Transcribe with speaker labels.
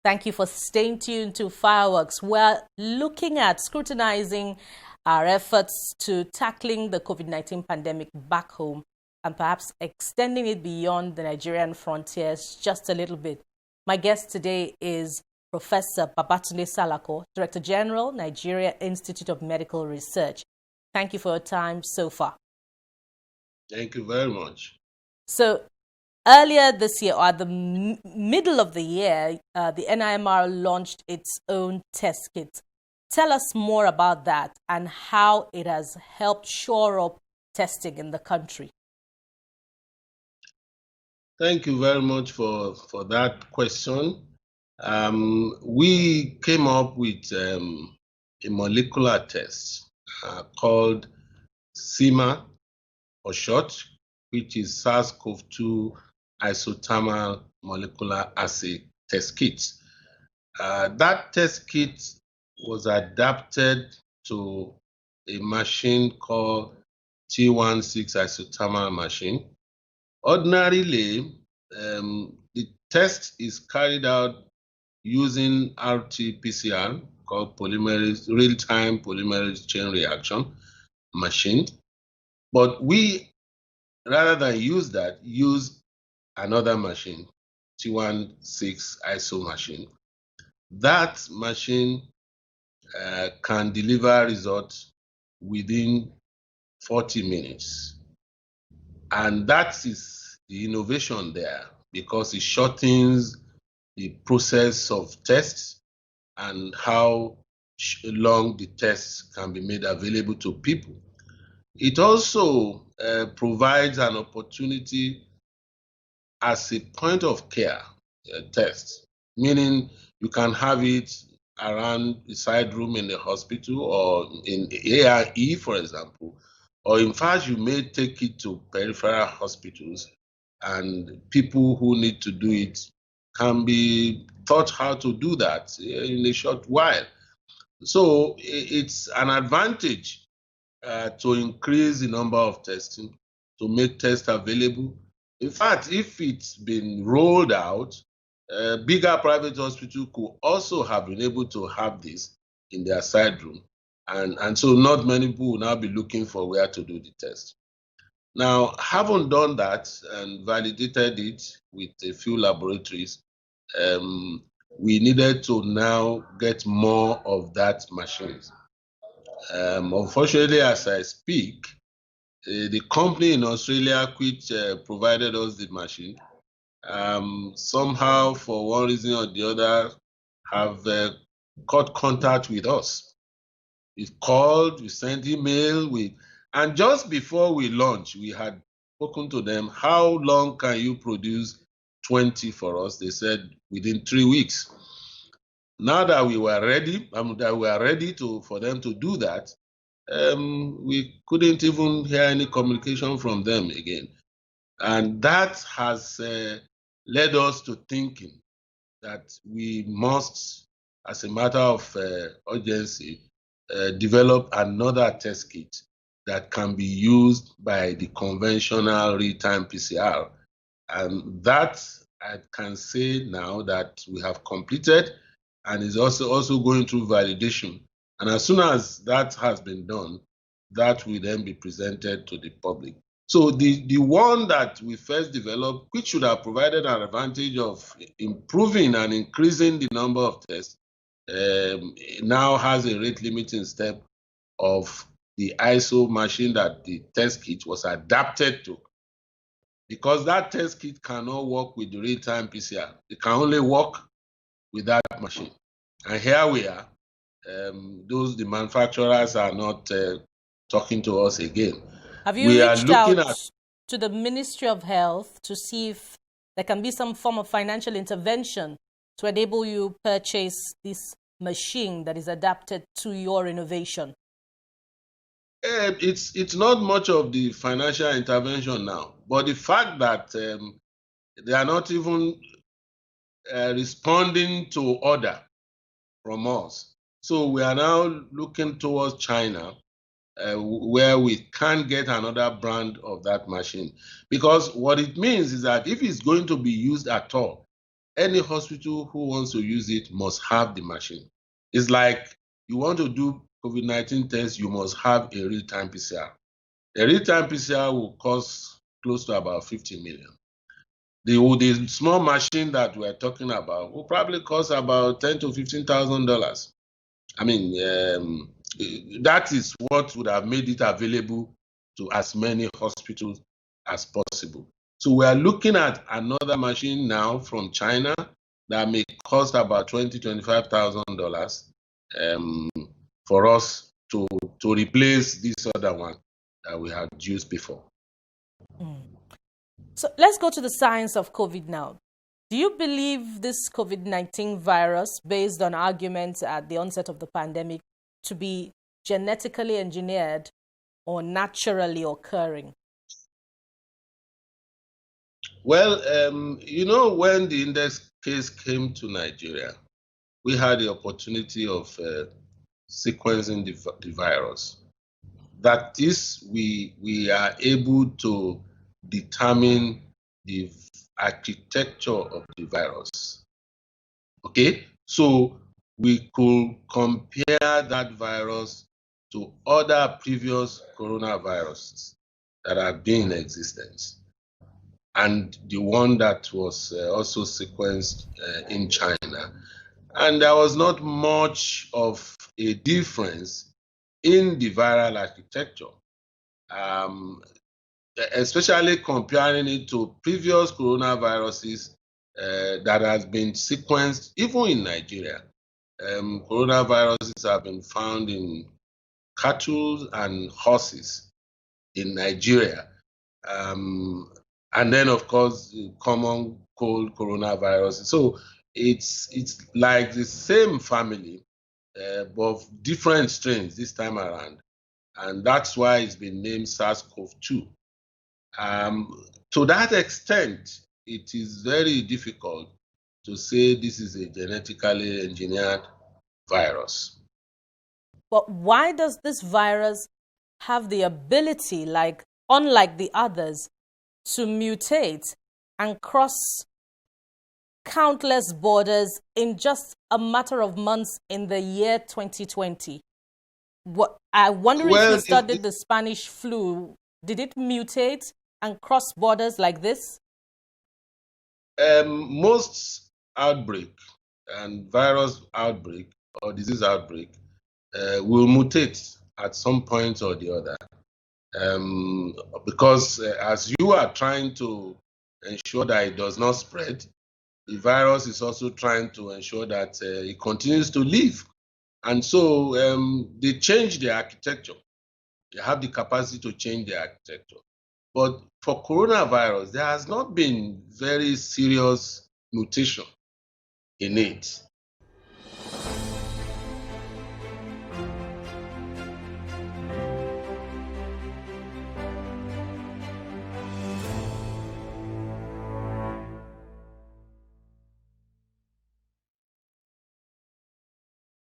Speaker 1: Thank you for staying tuned to Fireworks. We're looking at scrutinizing our efforts to tackling the COVID-19 pandemic back home and perhaps extending it beyond the Nigerian frontiers just a little bit. My guest today is Professor Babatunde Salako, Director General, Nigeria Institute of Medical Research. Thank you for your time so far.
Speaker 2: Thank you very much.
Speaker 1: So, earlier this year, or at the middle of the year, the NIMR launched its own test kit. Tell us more about that and how it has helped shore up testing in the country.
Speaker 2: Thank you very much for that question. We came up with a molecular test called NIMR for short, which is SARS-CoV-2 isothermal molecular assay test kit. That test kit was adapted to a machine called T16 isothermal machine. Ordinarily, the test is carried out using RT-PCR, called real-time polymerase chain reaction machine. But we, rather than use that, use another machine, T16 ISO machine. That machine can deliver results within 40 minutes. And that is the innovation there, because it shortens the process of tests and how long the tests can be made available to people. It also provides an opportunity as a point of care test, meaning you can have it around the side room in the hospital or in ARE, for example, or in fact, you may take it to peripheral hospitals, and people who need to do it can be taught how to do that in a short while. So it's an advantage to increase the number of testing, to make tests available. In fact, if it's been rolled out, bigger private hospitals could also have been able to have this in their side room. And so not many people will now be looking for where to do the test. Now, having done that and validated it with a few laboratories, we needed to now get more of that machines. Unfortunately, as I speak, the company in Australia which provided us the machine, somehow for one reason or the other, have got contact with us. We've called, we sent email, and just before we launched, we had spoken to them, how long can you produce 20 for us? They said within 3 weeks. Now that we were ready, for them to do that, we couldn't even hear any communication from them again. And that has led us to thinking that we must, as a matter of urgency, develop another test kit that can be used by the conventional real-time PCR. And that I can say now that we have completed and is also going through validation. And as soon as that has been done, that will then be presented to the public. So the one that we first developed, which should have provided an advantage of improving and increasing the number of tests, now has a rate limiting step of the ISO machine that the test kit was adapted to. Because that test kit cannot work with the real-time PCR. It can only work with that machine. And here we are. The manufacturers are not talking to us again.
Speaker 1: Have you reached out to the Ministry of Health to see if there can be some form of financial intervention to enable you purchase this machine that is adapted to your innovation?
Speaker 2: It's not much of the financial intervention now, but the fact that they are not even responding to order from us. So we are now looking towards China, where we can get another brand of that machine. Because what it means is that if it's going to be used at all, any hospital who wants to use it must have the machine. It's like you want to do COVID-19 test, you must have a real-time PCR. A real-time PCR will cost close to about 50 million. The small machine that we're talking about will probably cost about $10,000 to $15,000. I mean, that is what would have made it available to as many hospitals as possible. So we are looking at another machine now from China that may cost about $20,000 to $25,000 for us to replace this other one that we had used before.
Speaker 1: So let's go to the science of COVID now. Do you believe this COVID-19 virus, based on arguments at the onset of the pandemic, to be genetically engineered or naturally occurring?
Speaker 2: Well, when the index case came to Nigeria, we had the opportunity of sequencing the virus. That is, we are able to determine the architecture of the virus. Okay, so we could compare that virus to other previous coronaviruses that have been in existence, and the one that was also sequenced in China. And there was not much of a difference in the viral architecture, especially comparing it to previous coronaviruses that has been sequenced even in Nigeria. Coronaviruses have been found in cattle and horses in Nigeria. And then, of course, common cold coronavirus. So it's like the same family, but different strains this time around. And that's why it's been named SARS-CoV-2. To that extent, it is very difficult to say this is a genetically engineered virus.
Speaker 1: But why does this virus have the ability, unlike the others, to mutate and cross countless borders in just a matter of months in the year 2020? I wonder if you studied the Spanish flu. Did it mutate and cross borders like this?
Speaker 2: Most outbreak and virus outbreak or disease outbreak will mutate at some point or the other. Because as you are trying to ensure that it does not spread, the virus is also trying to ensure that it continues to live. And so they change the architecture. They have the capacity to change the architecture. But for coronavirus, there has not been very serious mutation in it.